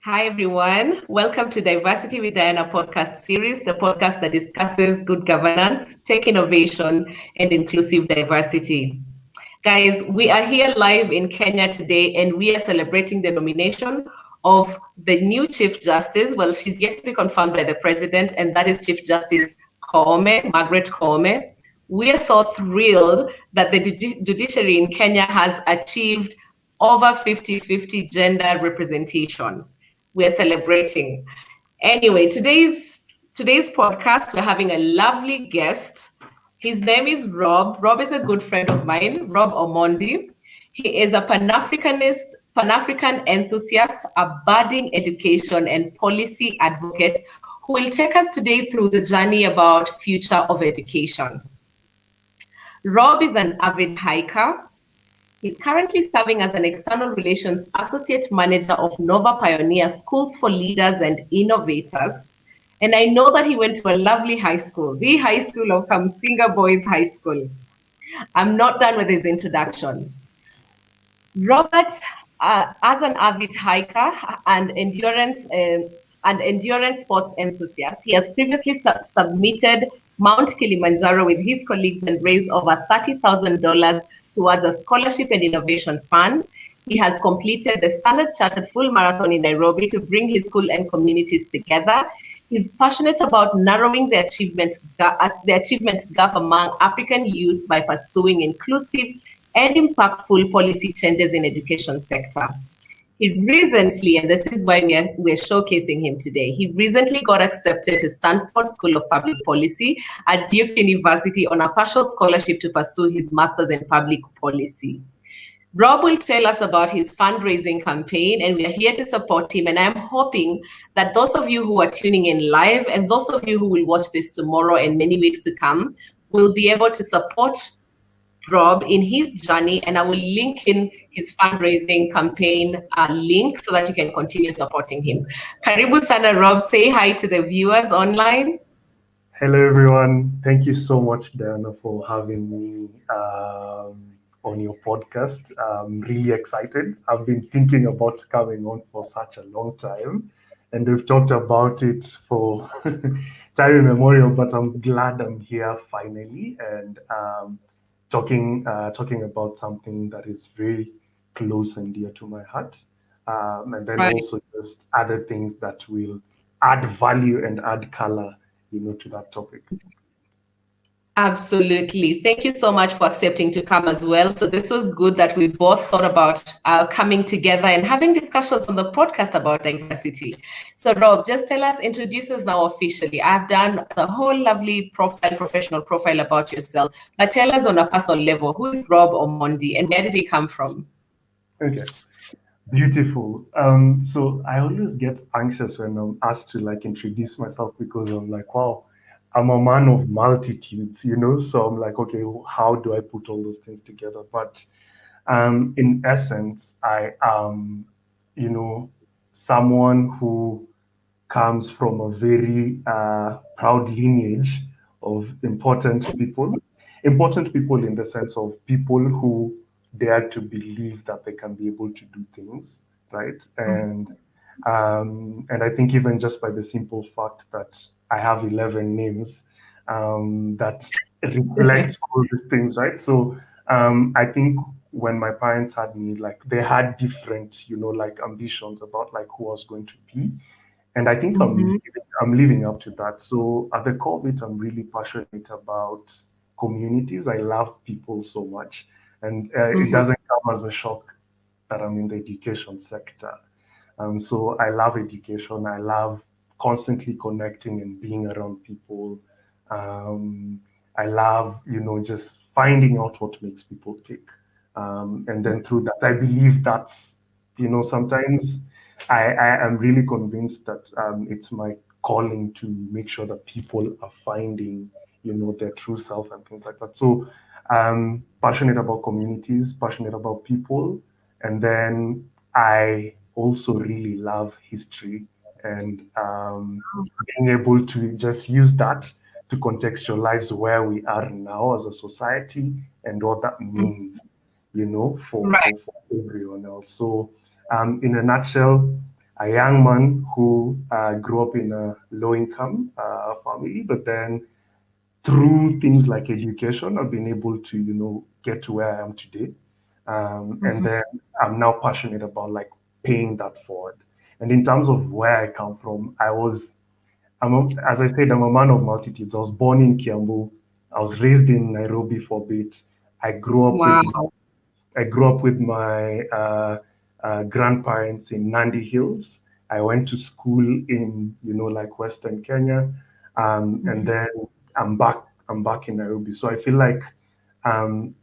Hi, everyone. Welcome to Diversity with Diana podcast series, the podcast that discusses good governance, tech innovation, and inclusive diversity. Guys, we are here live in Kenya today, and we are celebrating the nomination of the new Chief Justice. Well, she's yet to be confirmed by the President, and that is Chief Justice Koome, Margaret Koome. We are so thrilled that the judiciary in Kenya has achieved over 50-50 gender representation. We're celebrating. Anyway, today's podcast, we're having a lovely guest. His name is Rob. Rob is a good friend of mine, Rob Omondi. He is a Pan-African enthusiast, a budding education and policy advocate who will take us today through the journey about future of education. Rob is an avid hiker. He's currently serving as an External Relations Associate Manager of Nova Pioneer Schools for Leaders and Innovators. And I know that he went to a lovely high school, the high school of Kamsinga Boys High School. I'm not done with his introduction. Robert, as an avid hiker and endurance sports enthusiast, he has previously submitted Mount Kilimanjaro with his colleagues and raised over $30,000 towards a scholarship and innovation fund. He has completed the Standard Chartered Full Marathon in Nairobi to bring his school and communities together. He's passionate about narrowing the achievement gap among African youth by pursuing inclusive and impactful policy changes in education sector. He recently, and this is why we're showcasing him today, he recently got accepted to Stanford School of Public Policy at Duke University on a partial scholarship to pursue his master's in public policy. Rob will tell us about his fundraising campaign, and we are here to support him. And I'm hoping that those of you who are tuning in live and those of you who will watch this tomorrow and many weeks to come will be able to support Rob in his journey, and I will link in his fundraising campaign link so that you can continue supporting him. Karibu sana, Rob. Say hi to the viewers online. Hello, everyone. Thank you so much, Diana, for having me on your podcast. I'm really excited. I've been thinking about coming on for such a long time, and we've talked about it for time immemorial, but I'm glad I'm here finally and talking about something that is very close and dear to my heart, and then also just other things that will add value and add color, to that topic. Absolutely. Thank you so much for accepting to come as well. So this was good that we both thought about coming together and having discussions on the podcast about diversity. So Rob, just introduce us now officially. I've done a whole lovely professional profile about yourself, but tell us on a personal level, who is Rob Omondi and where did he come from? Okay. Beautiful. So I always get anxious when I'm asked to introduce myself because I'm like, wow, I'm a man of multitudes, so I'm like, okay, how do I put all those things together? But in essence, I am, someone who comes from a very proud lineage of important people in the sense of people who dare to believe that they can be able to do things, right? And I think even just by the simple fact that I have 11 names that reflect all these things, right? So I think when my parents had me, they had different, ambitions about who I was going to be. And I think I'm living up to that. So at the core of it, I'm really passionate about communities. I love people so much. And it doesn't come as a shock that I'm in the education sector. So I love education. I love constantly connecting and being around people. I love, just finding out what makes people tick. And then through that, I believe that's, sometimes I am really convinced that it's my calling to make sure that people are finding, their true self and things like that. So I'm passionate about communities, passionate about people. And then I also really love history and being able to just use that to contextualize where we are now as a society and what that means, for everyone else. So in a nutshell, a young man who grew up in a low-income family, but then through things like education, I've been able to, get to where I am today. And then I'm now passionate about like paying that forward. And in terms of where I come from, as I said, I'm a man of multitudes. I was born in Kiambu. I was raised in Nairobi for a bit. I grew up with Wow. I grew up with my grandparents in Nandi Hills. I went to school in, like Western Kenya, and then I'm back. I'm back in Nairobi. So I feel like um,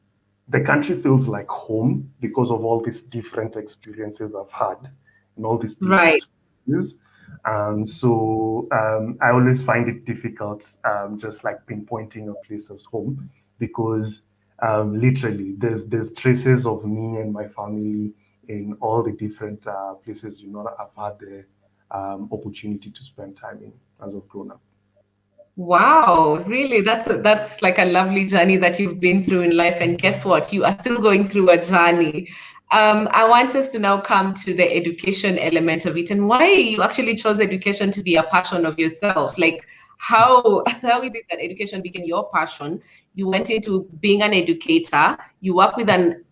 the country feels like home because of all these different experiences I've had and all these Right. different places. I always find it difficult just like pinpointing a place as home because literally there's traces of me and my family in all the different places I've had the opportunity to spend time in as I've grown up. Wow, really, that's like a lovely journey that you've been through in life. And guess what? You are still going through a journey. I want us to now come to the education element of it and why you actually chose education to be a passion of yourself. Like how is it that education became your passion? You went into being an educator, you work with an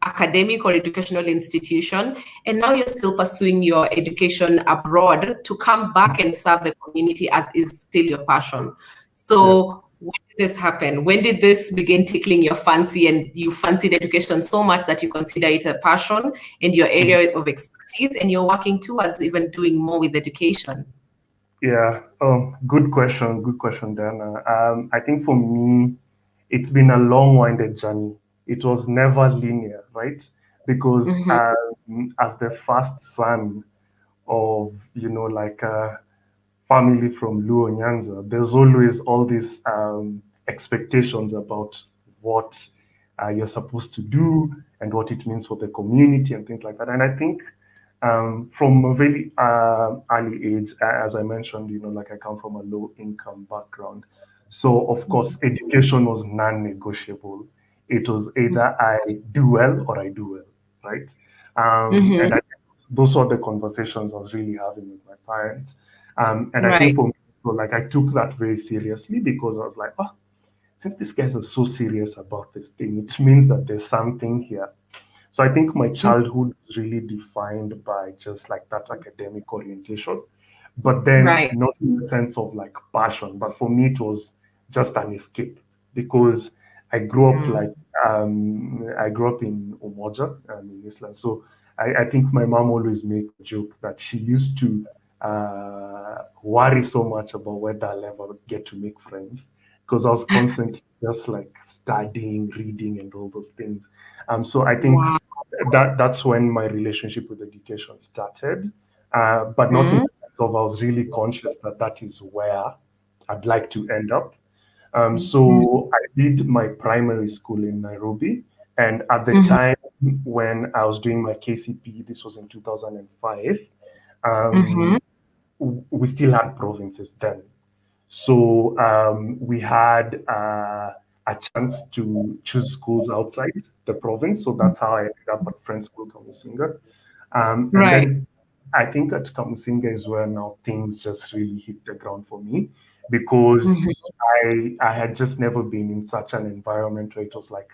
academic or educational institution, and now you're still pursuing your education abroad to come back and serve the community as is still your passion. Yeah. So when did this happen? When did this begin tickling your fancy and you fancied education so much that you consider it a passion and your area of expertise and you're working towards even doing more with education? Yeah. Oh, good question. Good question, Dana. I think for me, it's been a long-winded journey. It was never linear, right? Because Mm-hmm. as the first son of, like a family from Luo Nyanza, there's always all these expectations about what you're supposed to do and what it means for the community and things like that. And I think from a very early age, as I mentioned, like I come from a low income background. So, of course, education was non negotiable. It was either I do well or I do well, right? Mm-hmm. And I think those were the conversations I was really having with my parents. And I think Right. for me, so like I took that very seriously because I was like, oh, since these guys are so serious about this thing, it means that there's something here. So I think my childhood was really defined by just like that academic orientation, but then Right. not in the sense of like passion, but for me it was just an escape because I grew up Yeah. like I grew up in Umoja in Islam. So I think my mom always made a joke that she used to worry so much about whether I'll ever get to make friends because I was constantly just like studying, reading, and all those things. So I think Wow. that's when my relationship with education started, but not in Mm-hmm. the sense of I was really conscious that that is where I'd like to end up. So I did my primary school in Nairobi, and at the Mm-hmm. time when I was doing my KCP, this was in 2005. Mm-hmm. Um, we still had provinces then. So we had a chance to choose schools outside the province. So that's how I ended up at Friends School Kamusinga. And Right. then I think at Kamusinga is where now things just really hit the ground for me because Mm-hmm. I had just never been in such an environment where it was like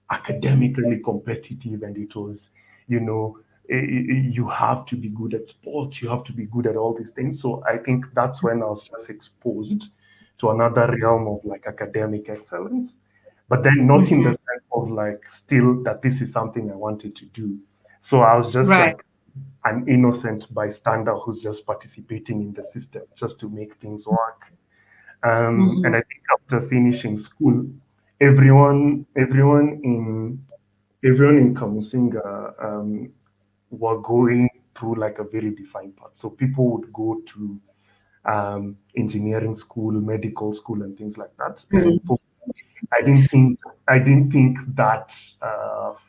academically competitive and it was, you know, you have to be good at sports, you have to be good at all these things. So I think that's when I was just exposed to another realm of like academic excellence, but then not in the Mm-hmm. sense of like still that this is something I wanted to do. So I was just Right. like an innocent bystander who's just participating in the system just to make things work. Mm-hmm. And I think after finishing school, everyone in Kamusinga were going through like a very defined path. So people would go to engineering school, medical school, and things like that. And Mm-hmm. I didn't think I didn't think that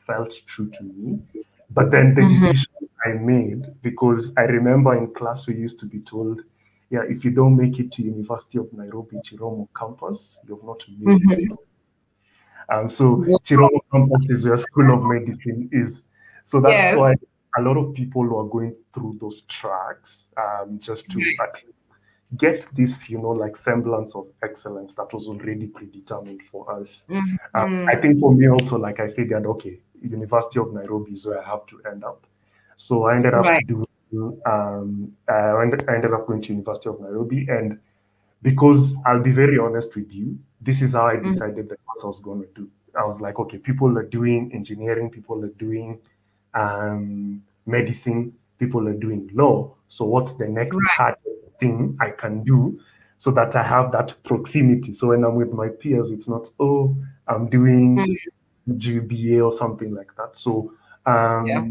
felt true to me. But then the Mm-hmm. decision I made, because I remember in class we used to be told, yeah, if you don't make it to University of Nairobi Chiromo campus, you've not made it to Mm-hmm. Nairobi. So Chiromo campus is where School of Medicine is. So that's Yes. why a lot of people who are going through those tracks just to at least get this, like semblance of excellence that was already predetermined for us. I Mhm. think for me also, like I figured, okay, University of Nairobi is where I have to end up. So I ended up Right. doing, I ended up going to University of Nairobi, and because I'll be very honest with you, this is how I Mhm. decided the course I was going to do. I was like, okay, people are doing engineering, people are doing medicine, people are doing law. So what's the next Right. hard thing I can do so that I have that proximity? So when I'm with my peers, it's not, oh, I'm doing Mhm. GBA or something like that. So Yeah.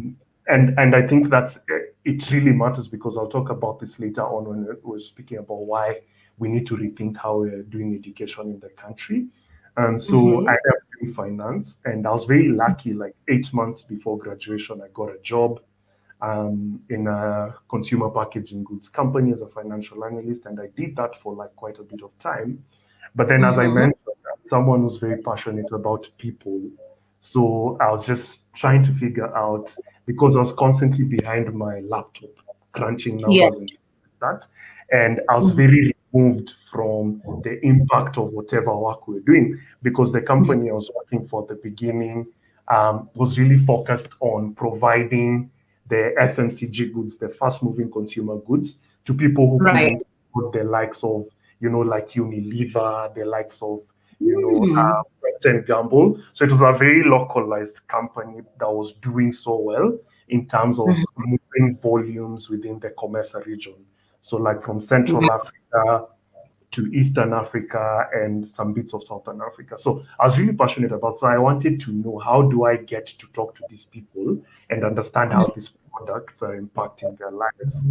and I think that's it really matters because I'll talk about this later on when we're speaking about why we need to rethink how we're doing education in the country. So I Mhm. ended up doing finance, and I was very lucky. Like 8 months before graduation, I got a job in a consumer packaging goods company as a financial analyst, and I did that for like quite a bit of time. But then, as I Mhm. mentioned, I'm someone who's very passionate about people. So I was just trying to figure out because I was constantly behind my laptop, crunching Yes. numbers and stuff like that. And I was Mhm. very removed from the impact of whatever work we were doing because the company I was working for at the beginning was really focused on providing the FMCG goods, the fast moving consumer goods, to people who Right. couldn't afford the likes of, like Unilever, the likes of, Mm. Procter and Gamble. So it was a very localized company that was doing so well in terms of Mhm. moving volumes within the Comesa region. So like from Central Wow. Africa to Eastern Africa and some bits of Southern Africa. So I was really passionate about. So I wanted to know how do I get to talk to these people and understand how these products are impacting their lives.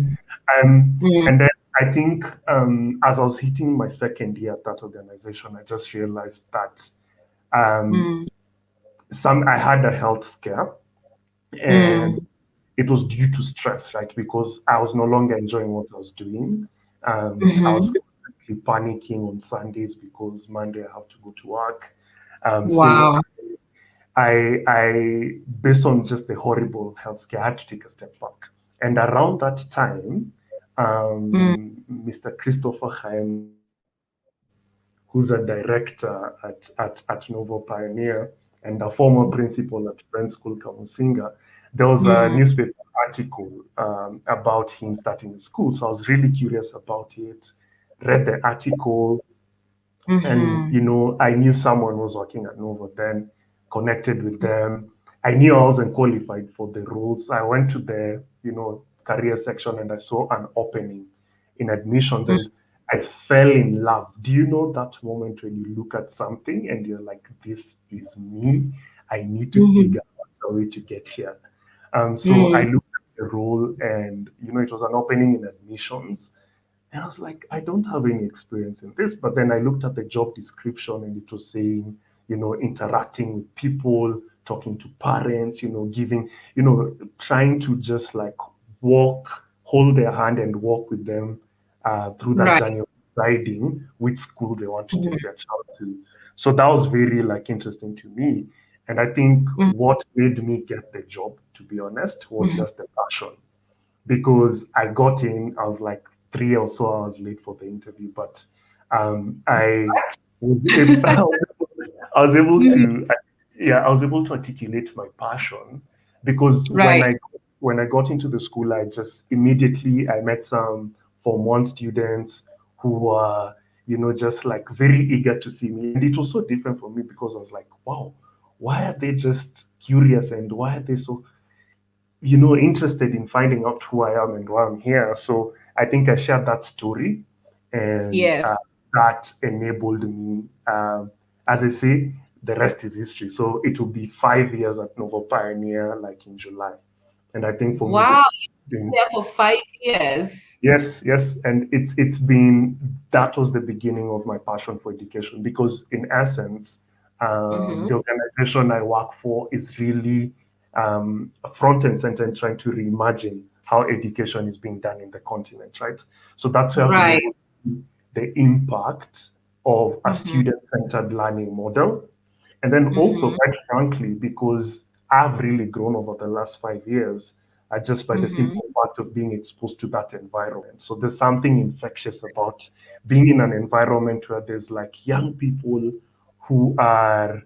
Mm. And then I think as I was hitting my second year at that organization, I just realized that um, Mm. some I had a health scare, and Mm. it was due to stress, right? Because I was no longer enjoying what I was doing. I was Mhm. constantly panicking on Sundays because Monday I have to go to work. So Wow. based on just the horrible health scare, I had to take a step back. And around that time, Mm. Mr. Christopher Haim, who's a director at Novo Pioneer and a former principal at Friends School Kamusinga, there was a Mm. newspaper article about him starting a school. So I was really curious about it, read the article, and Mhm. I knew someone was working at Novo then, connected with them. I knew I wasn't qualified for the roles. I went to the career section and I saw an opening in admissions, Mm. and I fell in love. Do you know that moment when you look at something and you're like, this is me? I need to Mhm. figure out a way to get here. So I Mm. looked at the role, and it was an opening in admissions, and I was like, I don't have any experience in this. But then I looked at the job description, and it was saying, interacting with people, talking to parents, giving, trying to just like walk, hold their hand and walk with them through that Right. journey of deciding which school they want to Mhm. take their child to. So that was very like interesting to me. And I think Mhm. what made me get the job, to be honest, was Mhm. just the passion because I got in, I was like 3 or so hours late for the interview, but I was able, I was able Mhm. to, yeah, I was able to articulate my passion because when Right. I got into the school, I just immediately I met some Form 1 students who were, just like very eager to see me, and it was so different for me because I was like, wow, why are they just curious and why are they so interested in finding out who I am and why I'm here. So I think I shared that story, and Yes. that enabled me. As I say, the rest is history. So it will be 5 years at Novo Pioneer, like in July. And I think for me, Wow. this You've been there for 5 years. yes, yes, and it's been that was the beginning of my passion for education because in essence, Mhm. the organization I work for is really front and center in trying to reimagine how education is being done in the continent, right? So that's where I've been Right. able to see the impact of a Mhm. student-centered learning model, and then also, Mhm. quite frankly, because I've really grown over the last 5 years, just by the simple fact of being exposed to that environment. So there's something infectious about being in an environment where there's like young people who are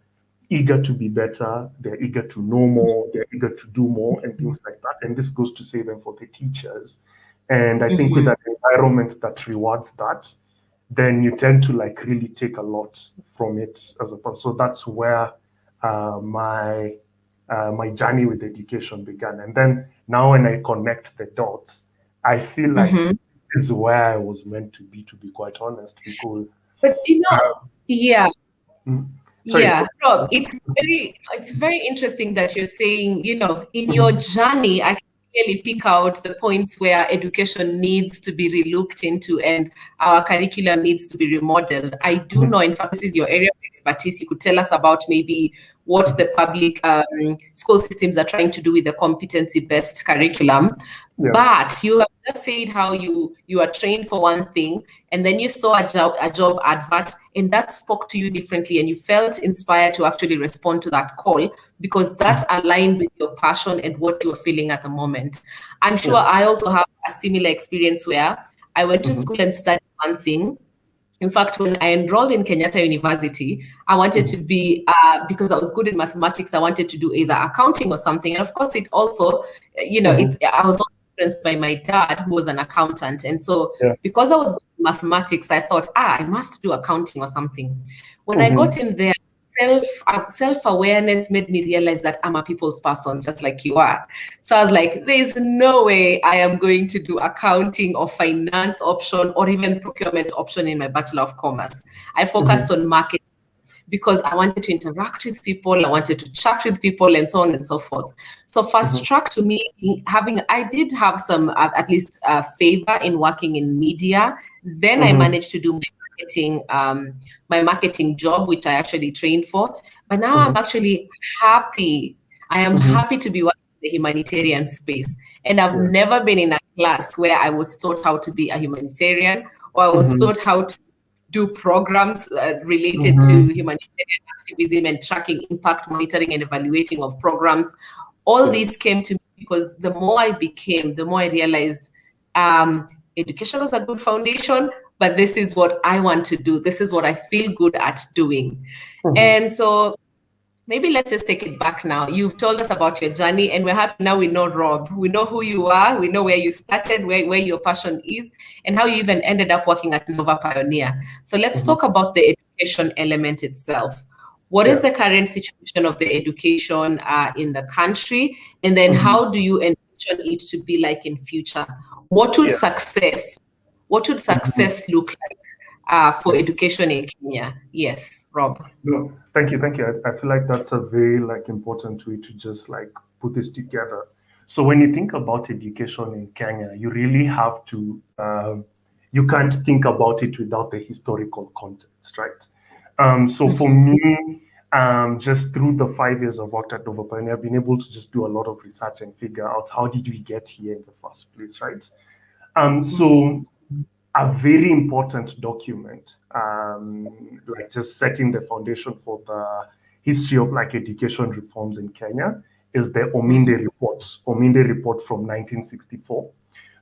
eager to be better, they're eager to know more, they're eager to do more, and things like that. And this goes to say them for the teachers. And I think with an environment that rewards that, then you tend to like really take a lot from it as a person. So that's where my my journey with education began. And then now when I connect the dots, I feel like this is where I was meant to be quite honest, because But yeah. mm, sorry. Yeah, Rob, it's very interesting that you're saying, in your journey, I can clearly pick out the points where education needs to be relooked into and our curriculum needs to be remodeled. I do know, in fact, this is your area of expertise. You could tell us about maybe what the public school systems are trying to do with the competency-based curriculum. Yeah. But you have just said how you are trained for one thing, and then you saw a job advert, and that spoke to you differently, and you felt inspired to actually respond to that call because that aligned with your passion and what you're feeling at the moment. I'm sure I also have a similar experience where I went to school and studied one thing. In fact, when I enrolled in Kenyatta University, I wanted to be, because I was good in mathematics, I wanted to do either accounting or something. And of course, it also, I was also influenced by my dad, who was an accountant. And so because I was good in mathematics, I thought, I must do accounting or something. When I got in there, self-awareness made me realize that I'm a people's person, just like you are. So I was like, there's no way I am going to do accounting or finance option or even procurement option in my Bachelor of Commerce. I focused on marketing because I wanted to interact with people, I wanted to chat with people, and so on and so forth. So fast track to me I did have some at least favor in working in media. Then I managed to do my marketing job, which I actually trained for. But now I'm actually happy. I am happy to be working in the humanitarian space. And I've never been in a class where I was taught how to be a humanitarian or I was taught how to do programs related to humanitarian activism and tracking impact monitoring and evaluating of programs. All these came to me because the more I became, the more I realized education was a good foundation, but this is what I want to do. This is what I feel good at doing. And so maybe let's just take it back now. You've told us about your journey, and we're happy now we know Rob. We know who you are. We know where you started, where your passion is, and how you even ended up working at Nova Pioneer. So let's talk about the education element itself. What is the current situation of the education in the country? And then how do you envision it to be like in future? What would success look like for education in Kenya? Yes, Rob. No, thank you. I feel like that's a very like important way to just like put this together. So when you think about education in Kenya, you really have to you can't think about it without the historical context, right? So for me, just through the 5 years I've worked at Nova Pioneer, I've been able to just do a lot of research and figure out how did we get here in the first place, right? So a very important document, like just setting the foundation for the history of like education reforms in Kenya, is the Omondi report from 1964.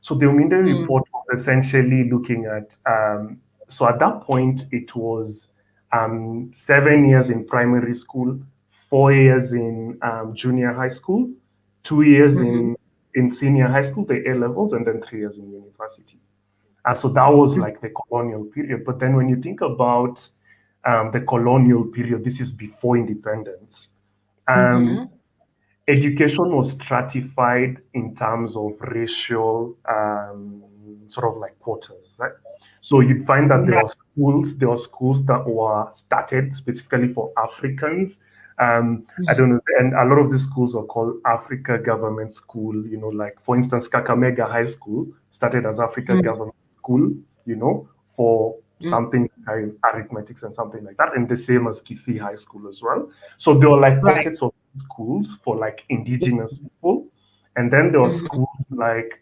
So the Omondi report was essentially looking at, so at that point it was 7 years in primary school, 4 years in junior high school, 2 years in senior high school, the A levels, and then 3 years in university. And so that was like the colonial period. But then when you think about the colonial period, this is before independence. Education was stratified in terms of racial sort of like quotas, right? So you'd find that there were schools that were started specifically for Africans. I don't know, and a lot of these schools are called Africa Government School, like for instance, Kakamega High School started as Africa Government School, for something like arithmetics and something like that, and the same as Kisii High School as well. So there were like pockets of schools for like indigenous people, and then there were schools like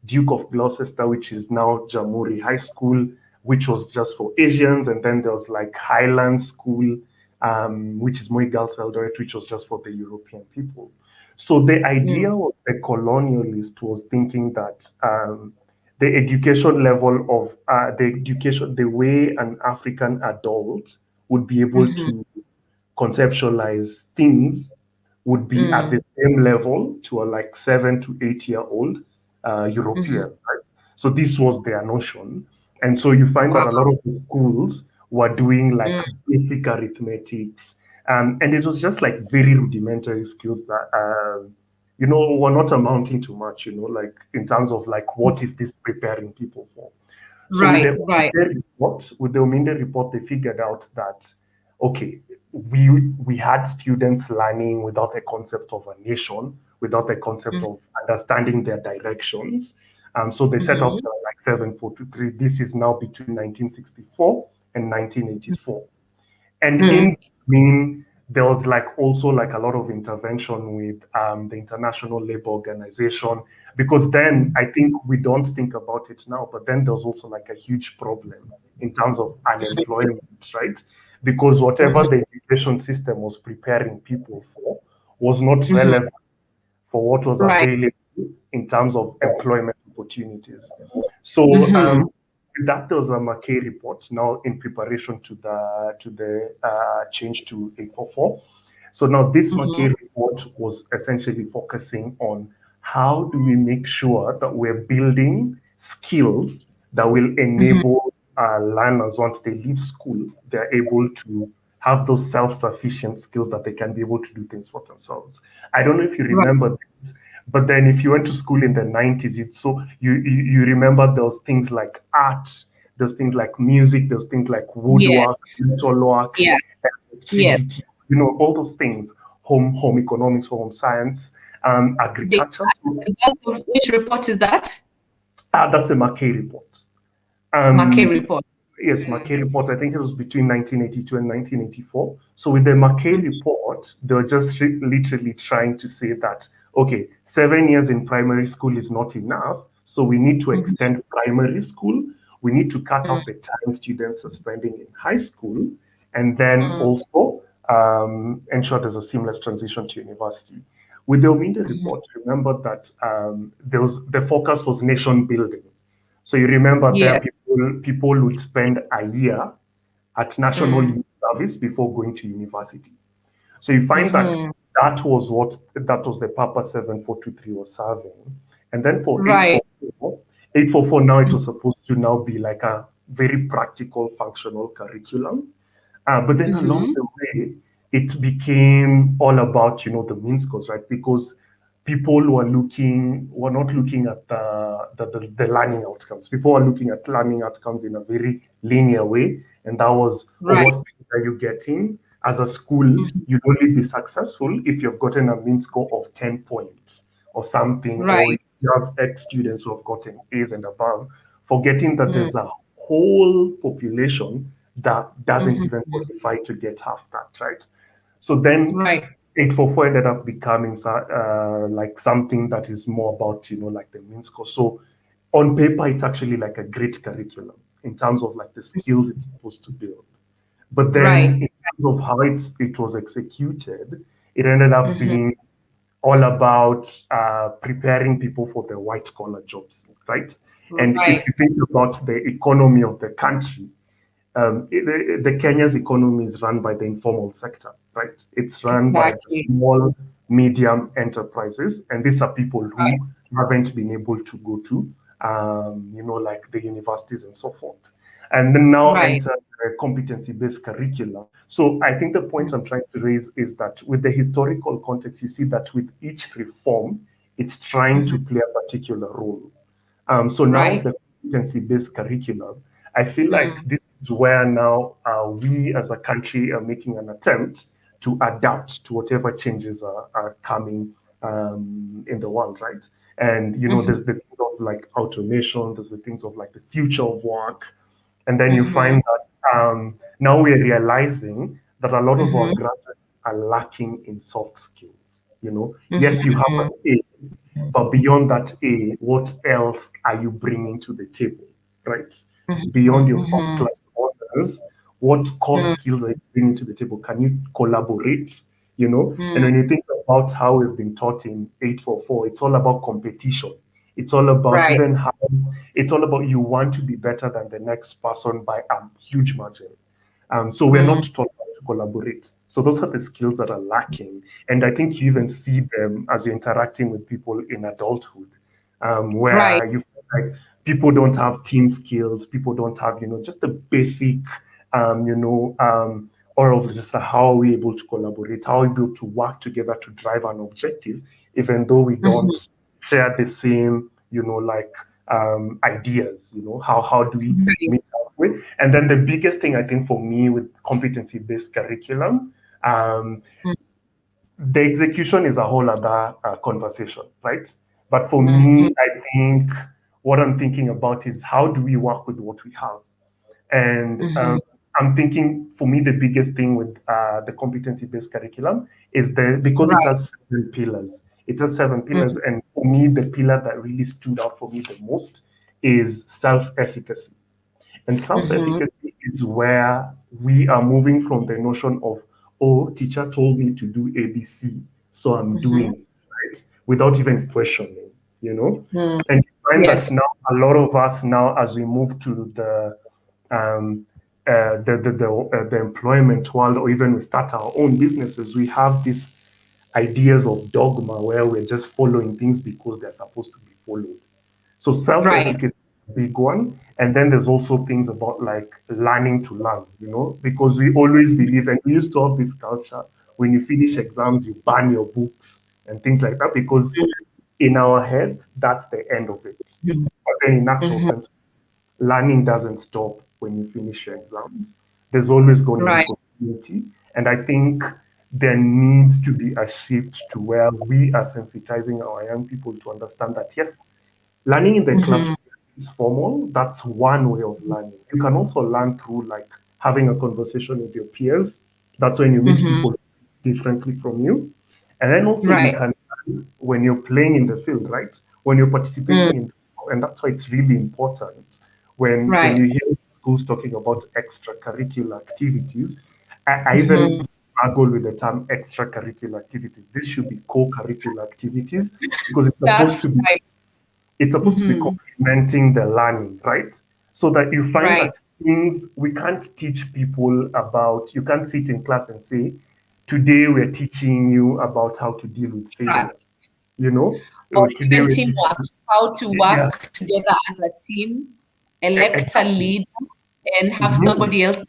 Duke of Gloucester, which is now Jamhuri High School, which was just for Asians, and then there was like Highland School, which is Moi Girls Eldoret, which was just for the European people. So the idea of the colonialist was thinking that the education level of the way an African adult would be able to conceptualize things would be at the same level to a like 7 to 8 year old European, right? So this was their notion. And so you find that a Wow. lot of the schools were doing like basic arithmetics. And it was just like very rudimentary skills that, were not amounting to much, like in terms of like, what is this preparing people for? So Right, right. With the Ominde report, they figured out that okay, we had students learning without a concept of a nation, without a concept of understanding their directions. So they set up the like 7-4-2-3. This is now between 1964 and 1984. And in between, there was like also like a lot of intervention with the International Labour Organization, because then I think we don't think about it now, but then there's also like a huge problem in terms of unemployment, right? Because whatever the education system was preparing people for was not relevant for what was Right. available in terms of employment opportunities. So with that, there was a McKay report now in preparation to the change to 844. So now this McKay report was essentially focusing on how do we make sure that we're building skills that will enable learners, once they leave school, they're able to have those self-sufficient skills that they can be able to do things for themselves. I don't know if you Right. remember this, but then if you went to school in the 90s, you remember those things like art, those things like music, those things like woodwork, Yes. metalwork, Yeah. Yes. electricity, all those things, home economics, home science, The agriculture. So, result of which report is that? that's a McKay report. McKay Um, report. Yes, McKay report. I think it was between 1982 and 1984. So with the McKay report, they were just literally trying to say that, okay, 7 years in primary school is not enough. So we need to extend primary school. We need to cut off the time students are spending in high school. And then also ensure there's a seamless transition to university. With the Ominde report, remember that the focus was nation building. So you remember Yeah. there people would spend a year at national youth service before going to university. So you find that that was the purpose 7423 was serving. And then for Right. 844 now it was supposed to now be like a very practical functional curriculum. But then along the way, it became all about, the mean scores, right? Because people were not looking at the learning outcomes. People were looking at learning outcomes in a very linear way. And that was, oh, Right. what are you getting? As a school, you'd only be successful if you've gotten a mean score of 10 points or something, or Right. if you have X students who have gotten A's and above, forgetting that there's a whole population that doesn't even qualify to get half that, right? So then Right. 844 ended up becoming like something that is more about, like the mean score. So on paper, it's actually like a great curriculum in terms of like the skills it's supposed to build. But then Right. in terms of how it was executed, it ended up being all about preparing people for the white collar jobs, right? And if Right. you think about the economy of the country, the Kenya's economy is run by the informal sector, right? It's run by the Exactly. small, medium enterprises, and these are people Right. who haven't been able to go to, like the universities and so forth. And then now Right. enter the competency-based curriculum. So I think the point I'm trying to raise is that with the historical context, you see that with each reform, it's trying to play a particular role. So now Right. the competency-based curriculum, I feel like this is where now we as a country are making an attempt to adapt to whatever changes are coming in the world, right? And there's the thing of like automation, there's the things of like the future of work, and then you find that now we're realizing that a lot of our graduates are lacking in soft skills. Yes, you have an A, but beyond that A, what else are you bringing to the table, right? Beyond your first class honors, what core skills are you bringing to the table? Can you collaborate? And when you think of about how we've been taught in 844. It's all about competition. It's all about Right. even how it's all about you want to be better than the next person by a huge margin. So we're not taught how to collaborate. So those are the skills that are lacking. And I think you even see them as you're interacting with people in adulthood, Right. where you feel like people don't have team skills, people don't have, just the basic, or of just how are we able to collaborate, how are we able to work together to drive an objective, even though we don't share the same, ideas, how do we Right. meet halfway? And then the biggest thing I think for me with competency-based curriculum, the execution is a whole other conversation, right? But for me, I think what I'm thinking about is how do we work with what we have? And I'm thinking for me, the biggest thing with the competency-based curriculum is because it Right. has 7 pillars. It has 7 pillars. And for me, the pillar that really stood out for me the most is self-efficacy. And self-efficacy is where we are moving from the notion of, oh, teacher told me to do ABC, so I'm doing it, right? Without even questioning, you know? And you find that Yes. now a lot of us now, as we move to um, the employment world, or even we start our own businesses, we have these ideas of dogma where we're just following things because they're supposed to be followed. So Right. self-efficacy is a big one. And then there's also things about like learning to learn, because we always believe, and we used to have this culture, when you finish exams, you ban your books and things like that, because in our heads, that's the end of it. But then in actual sense, learning doesn't stop when you finish your exams. There's always going to be Right. continuity. And I think there needs to be a shift to where we are sensitizing our young people to understand that, yes, learning in the classroom is formal. That's one way of learning. You can also learn through like having a conversation with your peers. That's when you meet people differently from you. And then also you Right. can learn when you're playing in the field, right? When you're participating in, and that's why it's really important when Right. you hear schools talking about extracurricular activities. I even struggle with the term extracurricular activities. This should be co-curricular activities because That's right. it's supposed to be complementing the learning, right? So that you find Right. that things we can't teach people about, you can't sit in class and say, today we're teaching you about how to deal with failure. Trust. Or Today even we're teaching teamwork, how to yeah, work together as a team, elect a exactly. leader, and have Mhm. somebody else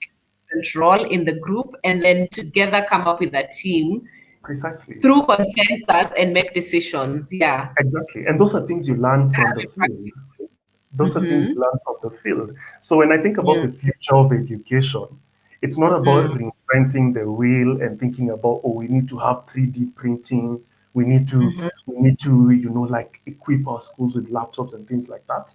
control in the group, and then together come up with a team Precisely. through consensus and make decisions. Yeah. Exactly. And those are things you learn from the field. Those are things you learn from the field. So when I think about the future of education, it's not about reinventing the wheel and thinking about, oh, we need to have 3D printing, we need to, like equip our schools with laptops and things like that.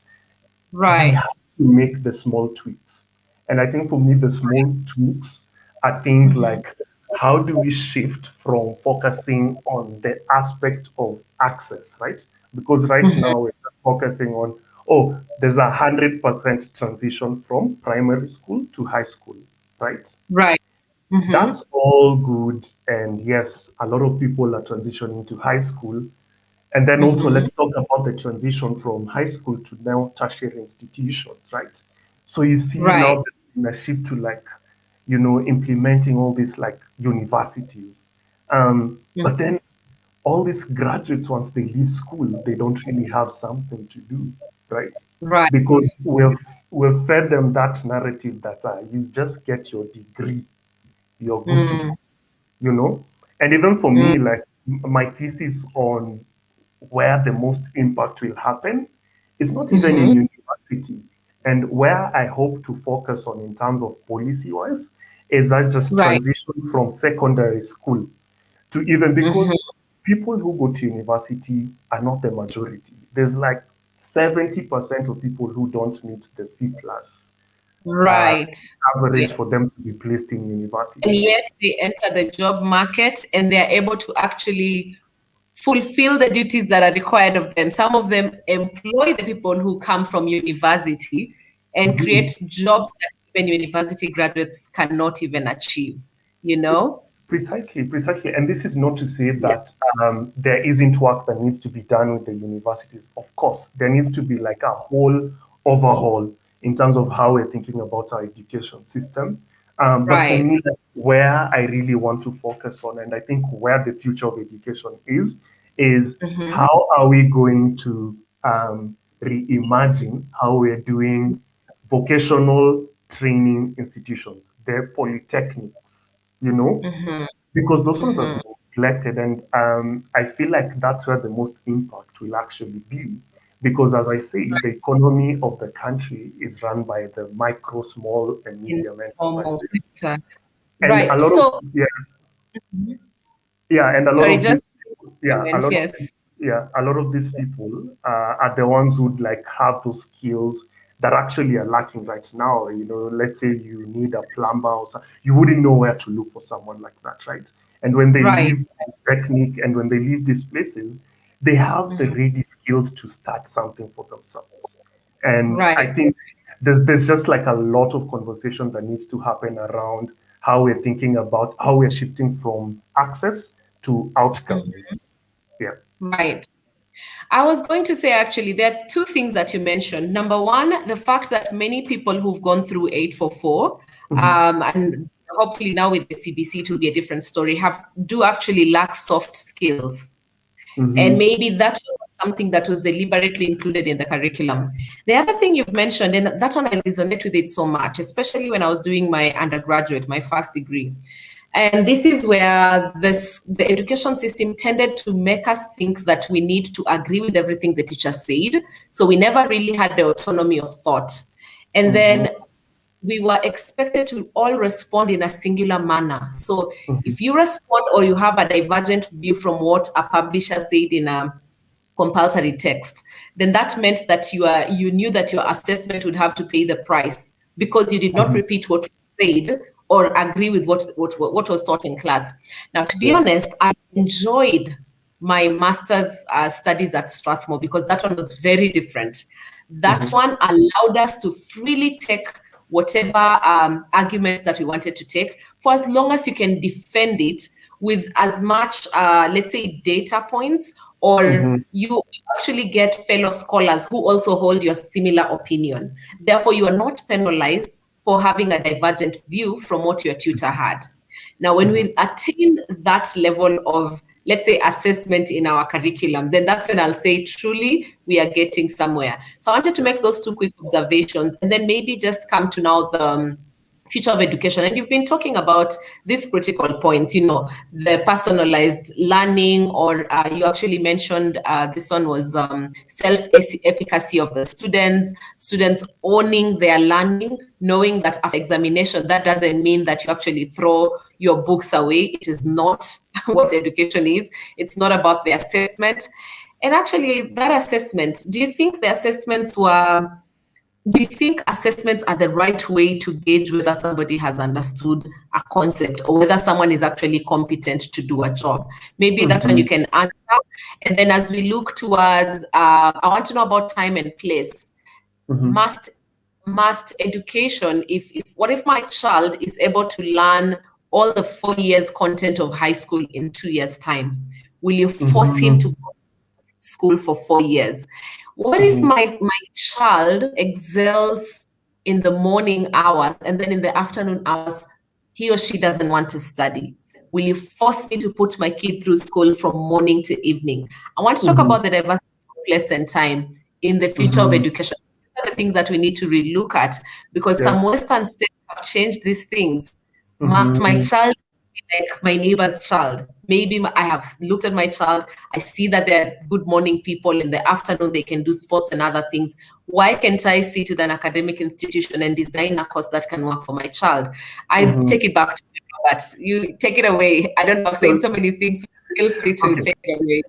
We Right. have to make the small tweaks. And I think for me, the small tweaks are things like how do we shift from focusing on the aspect of access, right? Because right now we're just focusing on, oh, there's 100% transition from primary school to high school, right? Right. That's all good. And yes, a lot of people are transitioning to high school. And then also let's talk about the transition from high school to now tertiary institutions, right? So you see Right. now there's been a shift to like, implementing all these like universities. But then all these graduates, once they leave school, they don't really have something to do, right? Right. Because we've fed them that narrative that you just get your degree, you're good to go, you know? And even for me, like my thesis on where the most impact will happen is not even in university. And where I hope to focus on in terms of policy wise is that just Right. transition from secondary school to even because people who go to university are not the majority. There's like 70% of people who don't meet the C plus uh, Right. average Right. for them to be placed in And universities. yet they enter the job market and they're able to actually fulfill the duties that are required of them. Some of them employ the people who come from university and Mhm. create jobs that even university graduates cannot even achieve, you know? Precisely. And this is not to say that there isn't work that needs to be done with the universities. Of course, there needs to be like a whole overhaul in terms of how we're thinking about our education system. But for Right. me, like, where I really want to focus on, and I think where the future of education is Mm-hmm. how are we going to reimagine how we're doing vocational training institutions, their polytechnics, you know, Mm-hmm. because those ones have Mm-hmm. been neglected. And I feel like that's where the most impact will actually be. Because as I say, the economy of the country is run by the micro, small, and In medium formal enterprises. sector. And a Right. lot of, So, yeah, yeah, and a lot sorry, of these, just yeah, a comments. lot of Yes. these, yeah, a lot of these people are the ones who'd like have those skills that actually are lacking right now. You know, let's say you need a plumber or something, you wouldn't know where to look for someone like that, right? And when they Right. leave technique and when they leave these places, they have the Mhm. ready skills to start something for themselves. And I Right. think there's just like a lot of conversation that needs to happen around how we're thinking about how we're shifting from access to outcomes. Mhm. Yeah. Right. I was going to say actually, there are two things that you mentioned. Number one, the fact that many people who've gone through 844, Mm-hmm. and hopefully now with the CBC it will be a different story, have do actually lack soft skills. And Mm-hmm. maybe that was something that was deliberately included in the curriculum. The other thing you've mentioned, and that one I resonate with it so much, especially when I was doing my undergraduate, my first degree. And this is where the education system tended to make us think that we need to agree with everything the teacher said. So we never really had the autonomy of thought. And Mm-hmm. then we were expected to all respond in a singular manner. So Mm-hmm. if you respond or you have a divergent view from what a publisher said in a compulsory text, then that meant that you knew that your assessment would have to pay the price because you did not Mm-hmm. repeat what you said or agree with what was taught in class. Now, to be Yeah. honest, I enjoyed my master's studies at Strathmore because that one was very different. That Mm-hmm. one allowed us to freely take whatever arguments that we wanted to take, for as long as you can defend it with as much, let's say, data points, or Mm-hmm. you actually get fellow scholars who also hold your similar opinion. Therefore, you are not penalized for having a divergent view from what your tutor had. Now, when Mm-hmm. we attain that level of, let's say, assessment in our curriculum, then that's when I'll say truly we are getting somewhere. So I wanted to Yeah. make those two quick observations and then maybe just come to now the future of education. And you've been talking about this critical point, the personalized learning, or you actually mentioned this one was self-efficacy of the students owning their learning, knowing that after examination, that doesn't mean that you actually throw your books away. It is not what education is. It's not about the assessment. And actually, that assessment, do you think assessments are the right way to gauge whether somebody has understood a concept or whether someone is actually competent to do a job? Maybe that's when Mm-hmm. you can answer. And then as we look towards, I want to know about time and place. Mm-hmm. Must education, if what if my child is able to learn all the 4 years content of high school in 2 years' time? Will you force him to Mm-hmm. go to school for 4 years? What if Mm-hmm. my child excels in the morning hours and then in the afternoon hours, he or she doesn't want to study? Will you force me to put my kid through school from morning to evening? I want to talk Mm-hmm. about the diversity of place and time in the future of Mm-hmm. education. These are the things that we need to relook at because Yeah. some Western states have changed these things. Must my Mm-hmm. child be like my neighbor's child? Maybe I have looked at my child, I see that they're good morning people, in the afternoon they can do sports and other things. Why can't I sit with an academic institution and design a course that can work for my child? I Mm-hmm. take it back to you, but you take it away. I don't know, I've said So, so many things. Feel free to okay. take it away.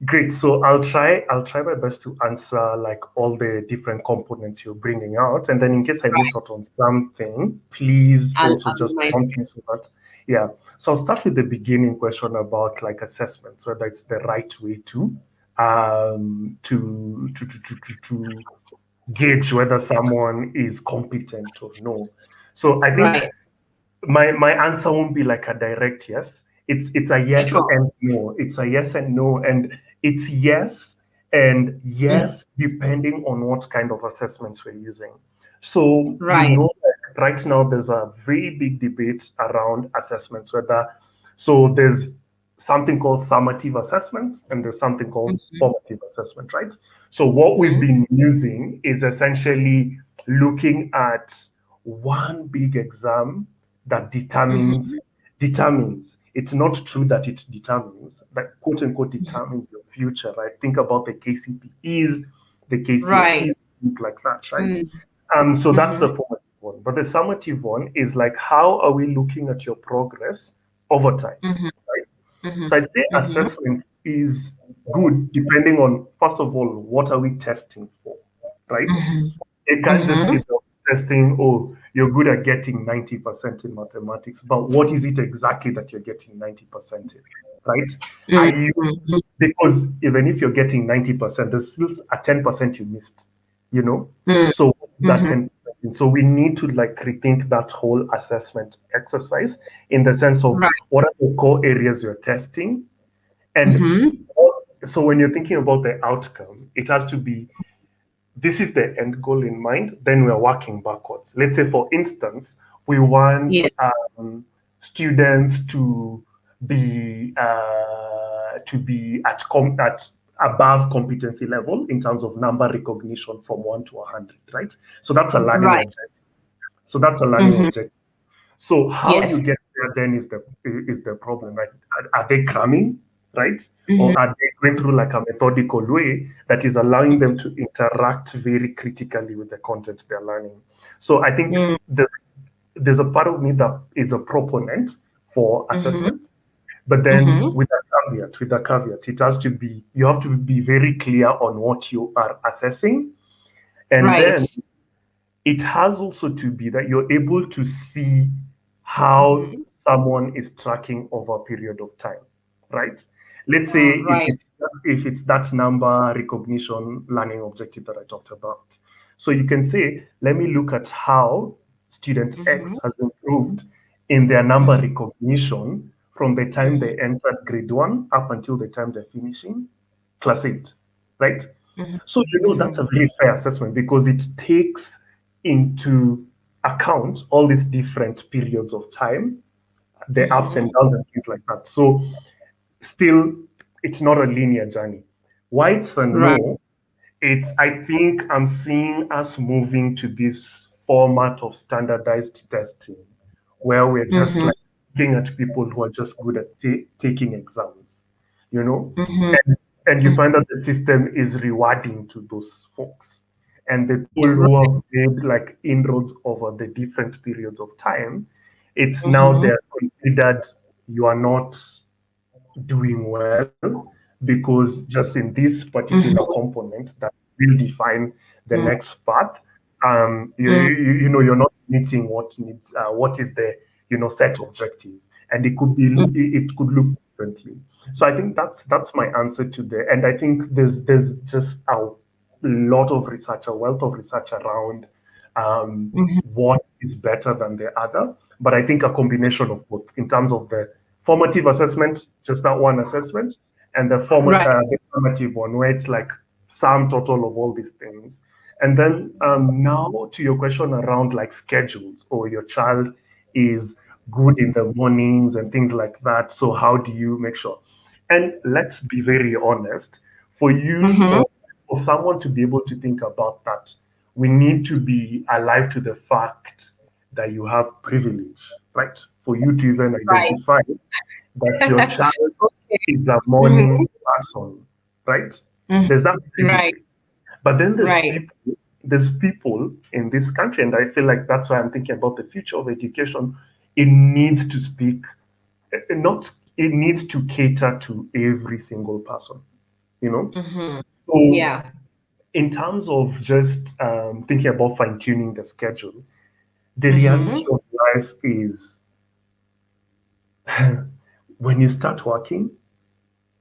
Great. So I'll try my best to answer like all the different components you're bringing out. And then in case I miss out on something, please also I'll just remind. prompt me so that, yeah. So I'll start with the beginning question about like assessments, whether it's the right way to gauge whether someone is competent or no. So I think Right. my answer won't be like a direct yes. It's a yes Sure. and no. It's a yes and no, and it's yes and yes depending on what kind of assessments we're using. So Right. like right now there's a very big debate around assessments, whether so there's something called summative assessments and there's something called formative assessment, right? So what we've been using is essentially looking at one big exam that determines. It's not true that it determines, like quote unquote determines your future, right? Think about the KCPEs, the Right. KCSEs, things like that, right? Mm. So that's the formative one. But the summative one is like, how are we looking at your progress over time, right? So I'd say assessment is good depending on, first of all, what are we testing for, right? It can't just be the testing, oh, you're good at getting 90% in mathematics, but what is it exactly that you're getting 90% in, right? Are you, because even if you're getting 90%, there's still a 10% you missed, you know? So that 10%. So we need to like rethink that whole assessment exercise in the sense of Right. what are the core areas you're testing, and so when you're thinking about the outcome, it has to be this is the end goal in mind, then we're working backwards. Let's say, for instance, we want Yes. students to be at above competency level in terms of number recognition from 1 to 100, right? So that's a learning Right. objective. So that's a learning objective. So how you Yes. get there then is the problem, right? Are they cramming, right? Or are they going through like a methodical way that is allowing them to interact very critically with the content they're learning? So I think there's a part of me that is a proponent for assessment, but then with a caveat, it has to be you have to be very clear on what you are assessing, and Right. then it has also to be that you're able to see how someone is tracking over a period of time, right? Let's say Right. if it's that number recognition learning objective that I talked about. So you can say, let me look at how student X has improved in their number recognition from the time they entered grade 1 up until the time they're finishing class 8, right? So, that's a very fair assessment because it takes into account all these different periods of time, the ups and downs and things like that. So, still, it's not a linear journey. Whites and Right. no, I think I'm seeing us moving to this format of standardized testing where we're just like looking at people who are just good at taking exams, you know, and you find that the system is rewarding to those folks. And the people who have made like inroads over the different periods of time, it's now they're considered you are not doing well because just in this particular component that will define the next path, you're not meeting what is the set objective, and it could look differently. So I think that's my answer to and I think there's just a lot of research, a wealth of research around what is better than the other. But I think a combination of both in terms of the formative assessment, just that one assessment, and Right. the formative one, where it's like sum total of all these things. And then now to your question around like schedules, or your child is good in the mornings and things like that. So how do you make sure? And let's be very honest, for you or for someone to be able to think about that, we need to be alive to the fact that you have privilege, right? For you to even Right. identify that your child Okay. is a morning person, right? There's that Right. privilege. But then Right. there's people in this country, and I feel like that's why I'm thinking about the future of education. It needs to speak, not it needs to cater to every single person, you know. So Yeah. in terms of just thinking about fine tuning the schedule, the reality of life is when you start working,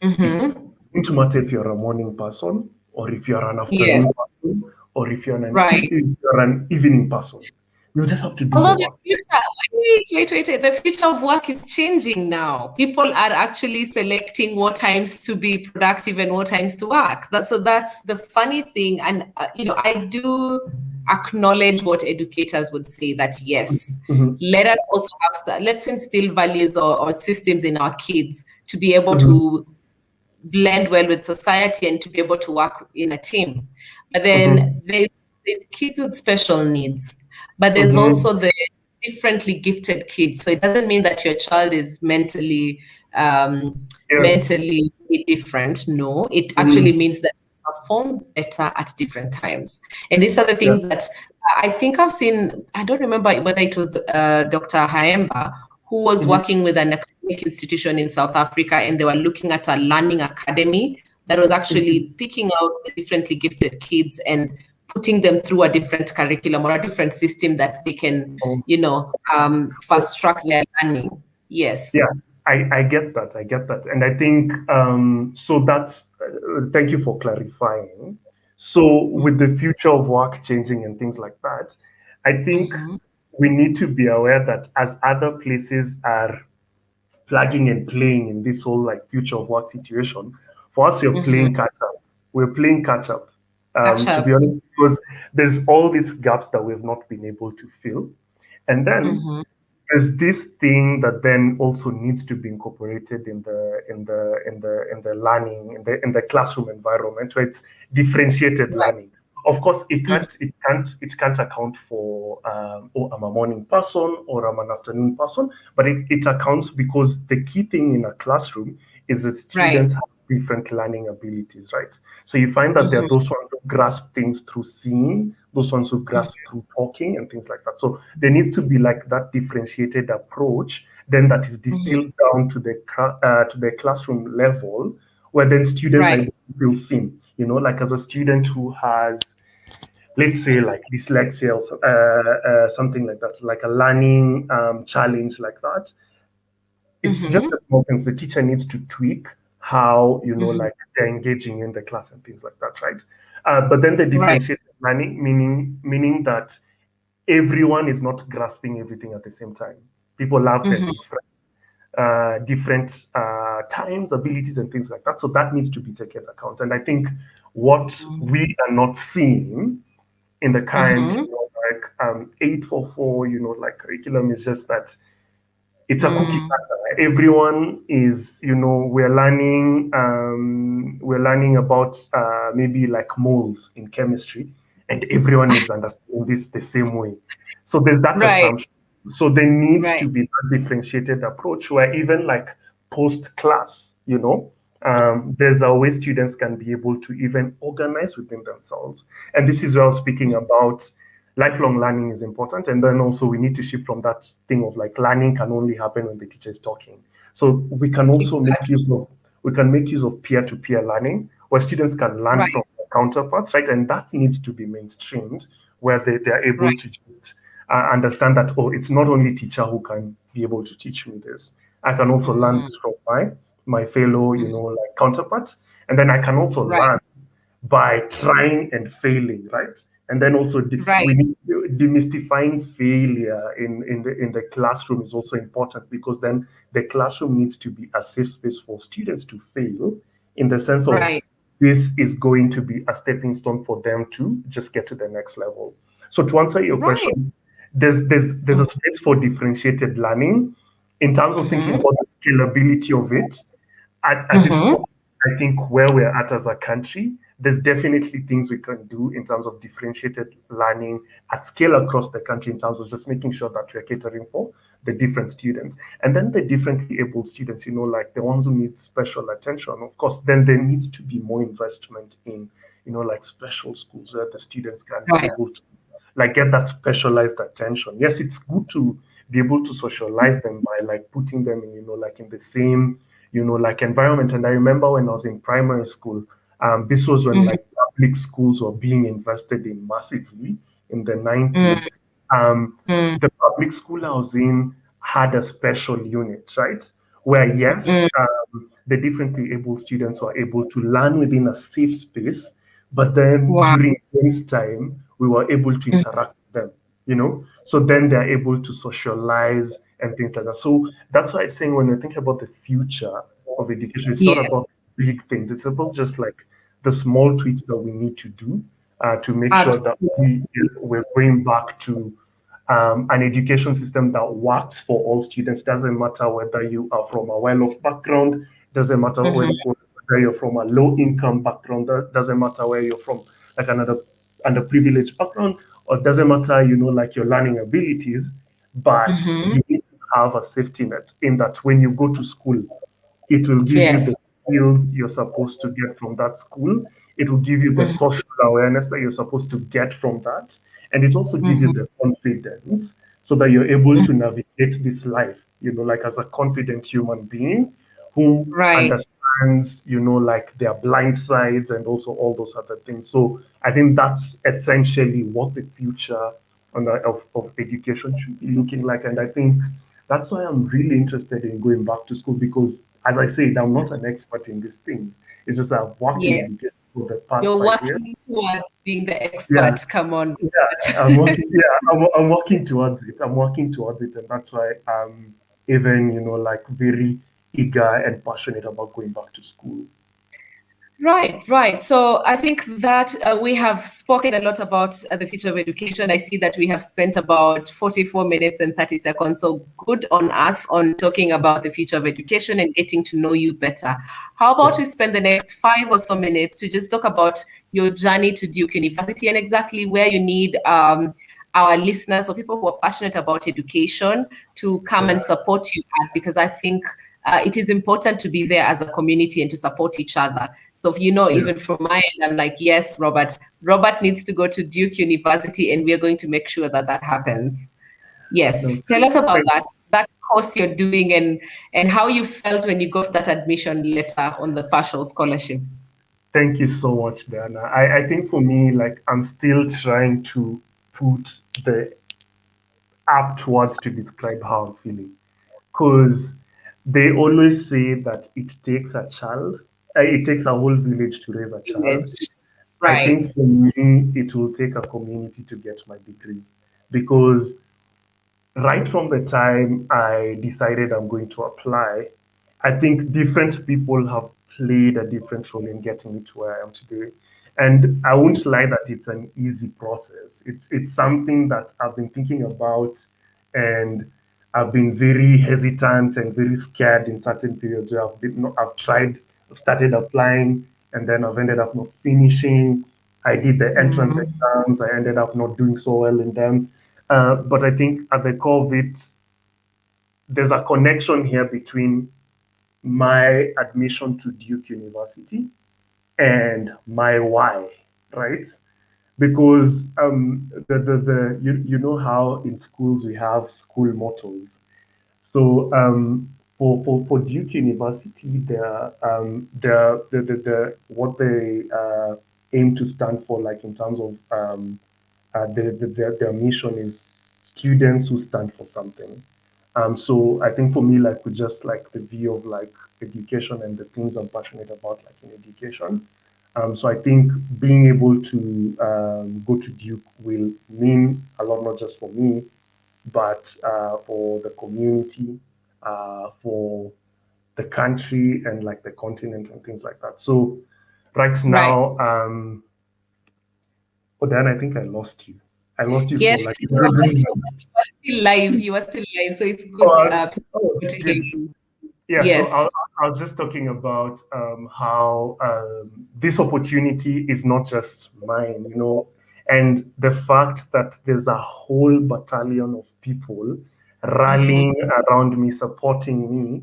it's going to matter if you're a morning person or if you're an afternoon Yes. person or if you're Right. if you're an evening person. You just have to do the Although the work. future, Wait. The future of work is changing now. People are actually selecting what times to be productive and what times to work. That's the funny thing. And, I do acknowledge what educators would say that, yes, let us also let's instill values or systems in our kids to be able to blend well with society and to be able to work in a team. But then there's kids with special needs, but there's also the differently gifted kids. So it doesn't mean that your child is mentally different. No, it actually means that they perform better at different times. And these are the things that I think I've seen. I don't remember whether it was Dr. Haemba who was working with an academic institution in South Africa, and they were looking at a learning academy that was actually picking out the differently gifted kids and putting them through a different curriculum or a different system that they can, fast track their learning. Yes. Yeah, I get that. And I think, so that's, thank you for clarifying. So with the future of work changing and things like that, I think we need to be aware that as other places are plugging and playing in this whole like future of work situation, for us, we're playing catch up. We're playing catch up. To be honest, because there's all these gaps that we've not been able to fill. And then there's this thing that then also needs to be incorporated in the learning in the classroom environment where it's differentiated learning. Of course, it can't account for oh, I'm a morning person or I'm an afternoon person, but it accounts because the key thing in a classroom is that students have different learning abilities, right? So you find that there are those ones who grasp things through seeing, those ones who grasp through talking and things like that. So there needs to be like that differentiated approach, then that is distilled down to the classroom level, where then students are able to feel seen. You know, like as a student who has, let's say, like dyslexia or something like that, like a learning challenge like that. It's just the small things the teacher needs to tweak how, like they're engaging in the class and things like that, right? But then the differentiated learning, meaning that everyone is not grasping everything at the same time. People have their different times, abilities, and things like that. So that needs to be taken account. And I think what we are not seeing in the current, 844, like curriculum is just that it's a cookie cutter. Everyone is, we're learning about maybe like moles in chemistry, and everyone is understanding this the same way. So there's that assumption. So there needs to be a differentiated approach where even like post class, there's a way students can be able to even organize within themselves. And this is where I was speaking about lifelong learning is important. And then also we need to shift from that thing of like learning can only happen when the teacher is talking. So we can also make use of peer-to-peer learning where students can learn from their counterparts, right? And that needs to be mainstreamed where they are able to just, understand that, oh, it's not only teacher who can be able to teach me this. I can also learn this from my fellow, like counterparts. And then I can also learn by trying and failing, right? And then also we need to, demystifying failure in the classroom is also important, because then the classroom needs to be a safe space for students to fail, in the sense of this is going to be a stepping stone for them to just get to the next level. So to answer your question, there's a space for differentiated learning in terms of thinking about the scalability of it. At this point, I think where we're at as a country, there's definitely things we can do in terms of differentiated learning at scale across the country, in terms of just making sure that we're catering for the different students. And then the differently able students, like the ones who need special attention, of course, then there needs to be more investment in, like special schools where the students can be able to like get that specialized attention. Yes, it's good to be able to socialize them by like putting them in, like in the same, like environment. And I remember when I was in primary school, this was when like public schools were being invested in massively in the 90s. The public school I was in had a special unit, right? Where yes, the differently able students were able to learn within a safe space, but then during this time, we were able to interact with them, So then they're able to socialize and things like that. So that's why I'm saying when we think about the future of education, it's not Yes, about big things. It's about just like the small tweaks that we need to do to make sure that absolutely. we're going back to an education system that works for all students. Doesn't matter whether you are from a well-off background, doesn't matter Mhm, whether you're from a low-income background, doesn't matter where you're from, like another underprivileged background, or doesn't matter, like your learning abilities, but mhm. you need to have a safety net in that when you go to school, it will give you the Yes. skills you're supposed to get from that school. It will give you the Mhm, social awareness that you're supposed to get from that. And it also gives you mhm, the confidence so that you're able to navigate this life, like as a confident human being who right. understands, like their blind sides and also all those other things. So I think that's essentially what the future of education should be looking like. And I think that's why I'm really interested in going back to school because, as I said, I'm not an expert in these things. It's just that I've worked in Yes. education for the past You're 5 years. working towards being the Yeah, expert. Come on. yeah, I'm working. Yeah, I'm working towards it. I'm working towards it, and that's why I'm even, like very eager and passionate about going back to school. Right, right. So I think that we have spoken a lot about the future of education. I see that we have spent about 44 minutes and 30 seconds. So good on us on talking about the future of education and getting to know you better. How Yeah, about we spend the next 5 or so minutes to just talk about your journey to Duke University and exactly where you need our listeners or people who are passionate about education to come and yeah, support you at, because I think it is important to be there as a community and to support each other. So, yeah. even from my end, I'm like, yes, Robert. Robert needs to go to Duke University, and we are going to make sure that that happens. No, Yes. Tell us about thank, that course you're doing and how you felt when you got that admission letter on the partial scholarship. thank you so much, Diana. I think for me, like, I'm still trying to put the apt words to describe how I'm feeling. Because they always say that it takes a whole village to raise a child. Image. I Right. think for me, it will take a community to get my degrees because right from the time I decided I'm going to apply, I think different people have played a different role in getting me to where I am today. And I won't lie that it's an easy process. It's something that I've been thinking about and I've been very hesitant and very scared in certain periods where I've started applying and then I've ended up not finishing. I did the entrance Mm, exams. I ended up not doing so well in them. But I think at the core of it, there's a connection here between my admission to Duke University and my why, right? Because you know how in schools we have school mottos. So for Duke University, the what they aim to stand for, like in terms of their mission is students who stand for something. So I think for me, like with just like the view of like education and the things I'm passionate about, like in education. So I think being able to go to Duke will mean a lot, not just for me, but for the community, for the country, and like the continent and things like that. So right right. now, oh, Dan, I think I lost you. I lost you Yes, for like a you good are, reason. you are still live. You are still live. So it's Oh, good oh, people to hear good. you. Yeah, so Yes. I was just talking about how this opportunity is not just mine, and the fact that there's a whole battalion of people rallying Mhm, around me, supporting me,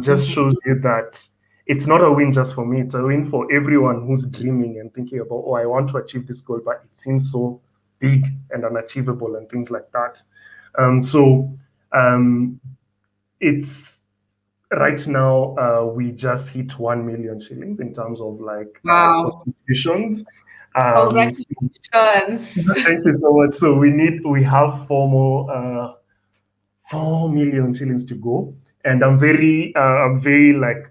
just mhm. shows you that it's not a win just for me, it's a win for everyone who's dreaming and thinking about, oh, I want to achieve this goal, but it seems so big and unachievable and things like that. So um, it's right now we just hit 1 million shillings in terms of like Wow. contributions. um Congratulations. Thank you so much. So we have 4 million shillings to go, and I'm very like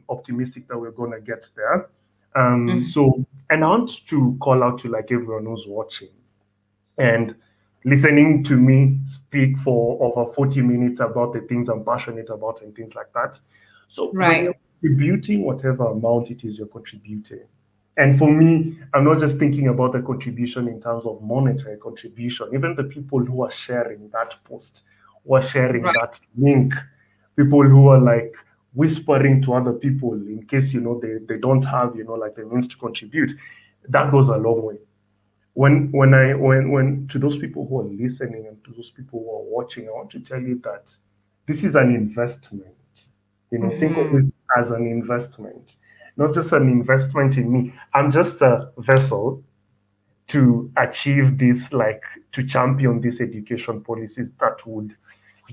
optimistic that we're gonna get there. Mhm, So, and I want to call out to like everyone who's watching and listening to me speak for over 40 minutes about the things I'm passionate about and things like that. So when Right. you're contributing whatever amount it is you're contributing, and for me, I'm not just thinking about the contribution in terms of monetary contribution, even the people who are sharing that post, who are sharing Right. that link, people who are like whispering to other people in case, they don't have, like the means to contribute, that goes a long way. When to those people who are listening and to those people who are watching, I want to tell you that this is an investment. Think of Mm-hmm. this as an investment, not just an investment in me. I'm just a vessel to achieve this, like to champion these education policies that would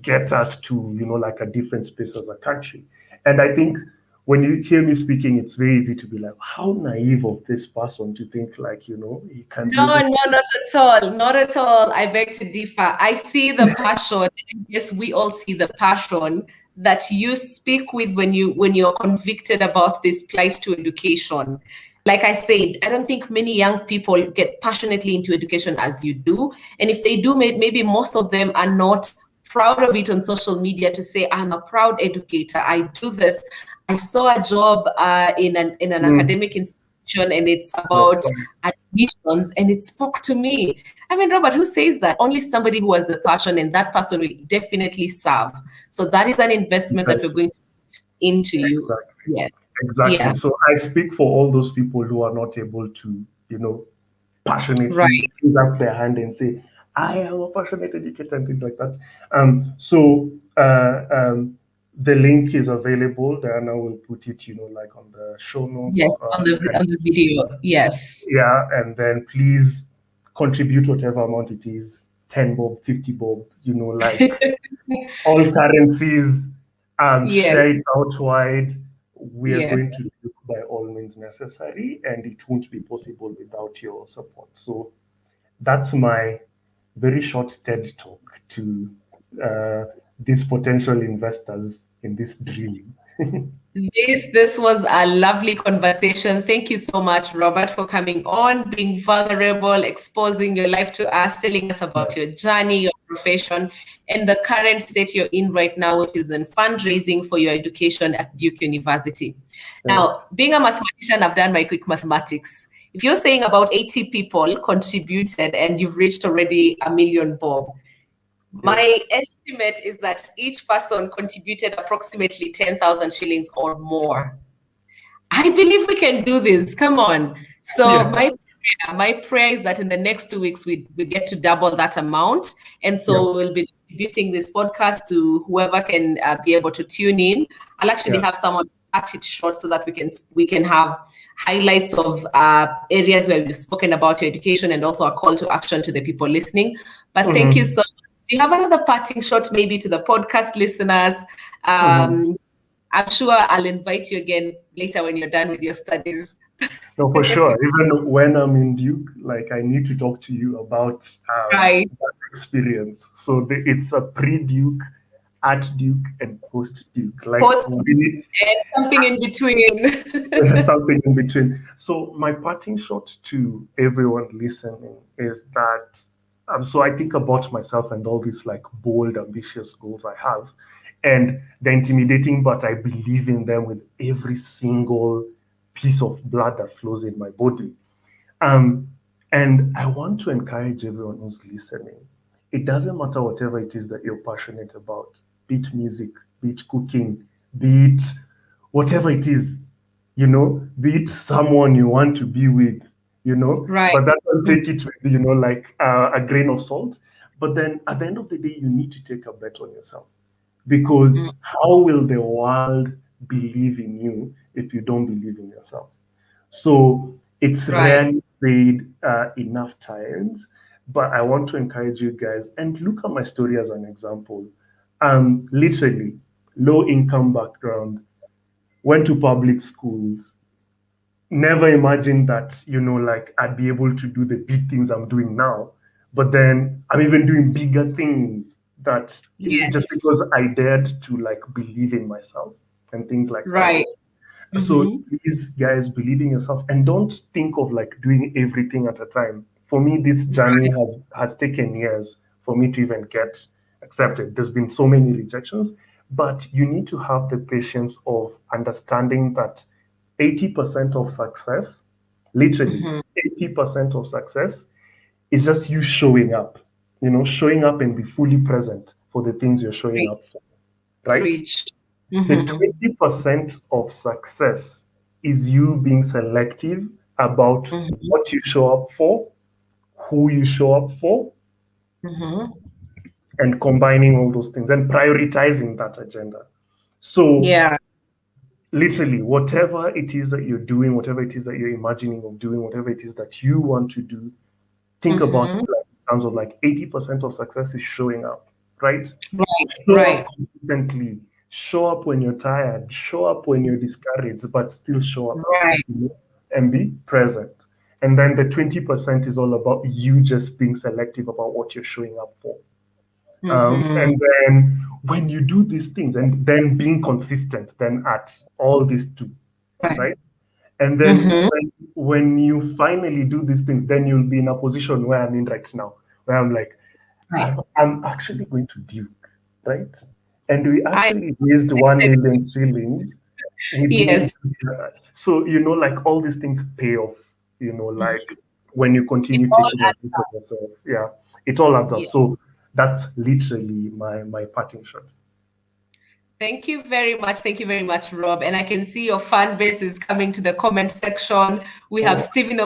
get us to, like a different space as a country. And I think when you hear me speaking, it's very easy to be like, how naive of this person to think like, he can be No, able to. no, not at all. Not at all. I beg to differ. I see the passion, and yes, we all see the passion that you speak with when you're convicted about this plight to education. Like I said, I don't think many young people get passionately into education as you do. And if they do, maybe most of them are not proud of it on social media to say, I'm a proud educator. I do this. I saw a job in an Mm, academic institution, and it's yeah, about admissions, and it spoke to me. I mean, Robert, who says that? Only somebody who has the passion, and that person will definitely serve. So that is an investment that we're exactly, going to put into you. exactly, Yes. exactly. Yeah. So I speak for all those people who are not able to, passionately Right. raise up their hand and say, I am a passionate educator and things like that. So the link is available. Diana will put it, like on the show Yes. notes. And On the video. Yes. yeah, and then please contribute whatever amount it is, 10 bob, 50 bob, like all currencies, Yes. share it out wide. We are Yes. going to do by all means necessary, and it won't be possible without your support. So that's my very short TED talk to these potential investors in this dream. This was a lovely conversation. Thank you so much, Robert, for coming on, being vulnerable, exposing your life to us, telling us about Yeah. your journey, your profession, and the current state you're in right now, which is in fundraising for your education at Duke University. Yeah. Now, being a mathematician, I've done my quick mathematics. If you're saying about 80 people contributed and you've reached already 1 million bob, Yes. my estimate is that each person contributed approximately 10,000 shillings or more. I believe we can do this. Come on. So Yeah. my prayer is that in the next 2 weeks we get to double that amount, and Yeah. so we'll be distributing this podcast to whoever can be able to tune in. I'll actually Yeah. have someone cut it short so that we can have highlights of areas where we've spoken about your education, and also a call to action to the people listening. But thank you Mm-hmm. so much. Do you have another parting shot maybe to the podcast listeners? Mm-hmm. I'm sure I'll invite you again later when you're done with your studies. No, for sure. Even when I'm in Duke, like I need to talk to you about Right. that experience. So it's a pre-Duke, at Duke, and post-Duke. Like Post we and something in between. something in between. So my parting shot to everyone listening is that so I think about myself and all these like bold, ambitious goals I have, and they're intimidating, but I believe in them with every single piece of blood that flows in my body. Um, and I want to encourage everyone who's listening. It doesn't matter whatever it is that you're passionate about, be it music, be it cooking, be it whatever it is, be it someone you want to be with, Right. but that don't take it with, like a grain of salt. But then at the end of the day, you need to take a bet on yourself, because Mm, how will the world believe in you if you don't believe in yourself? So it's right. rarely said enough times, but I want to encourage you guys and look at my story as an example. Literally, low income background, went to public schools, never imagined that, like I'd be able to do the big things I'm doing now. But then I'm even doing bigger things that just Yes. because I dared to like believe in myself and things like that. Right. So Mm-hmm. please, guys, believe in yourself and don't think of like doing everything at a time. For me, this journey Right. has taken years, for me to even get accepted. There's been so many rejections, but you need to have the patience of understanding that 80% of success, literally 80% of success, is just you showing up, showing up and be fully present for the things you're showing up for, right? Preached. The 20% of success is you being selective about what you show up for, who you show up for, and combining all those things and prioritizing that agenda. So, Yeah. literally, whatever it is that you're doing, whatever it is that you're imagining of doing, whatever it is that you want to do, think about it like, in terms of like 80% of success is showing up, right? Show up consistently. Show up when you're tired. Show up when you're discouraged, but still show up, and be present. And then the 20% is all about you just being selective about what you're showing up for. And then when you do these things and then being consistent then at all these two, right? And then when you finally do these things, then you'll be in a position where I'm in right now, where I'm like, I'm actually going to Duke, right? And we actually raised 1 million shillings. Yes. So, like all these things pay off, like when you continue taking advantage of yourself. Yeah, it all adds up. So that's literally my parting shot. Thank you very much. Thank you very much, Rob. And I can see your fan base is coming to the comment section. We have Stephen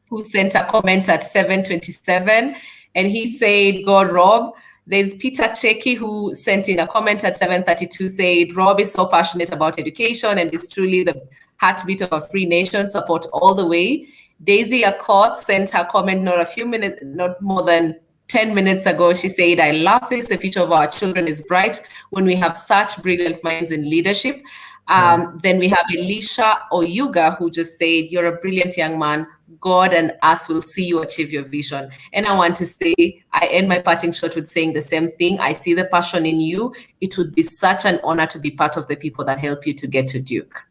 who sent a comment at 7:27, and he said, "God, Rob." There's Peter Cheki who sent in a comment at 7:32, said, "Rob is so passionate about education and is truly the heartbeat of a free nation. Support all the way." Daisy Accord sent her comment not more than 10 minutes ago. She said, "I love this. The future of our children is bright when we have such brilliant minds in leadership." Then we have Elisha Oyuga who just said, "You're a brilliant young man. God and us will see you achieve your vision." And I want to say, I end my parting shot with saying the same thing. I see the passion in you. It would be such an honor to be part of the people that help you to get to Duke.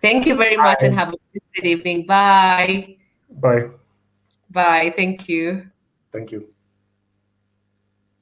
Thank you very much and have a good evening. Bye. Bye. Bye. Thank you. Thank you.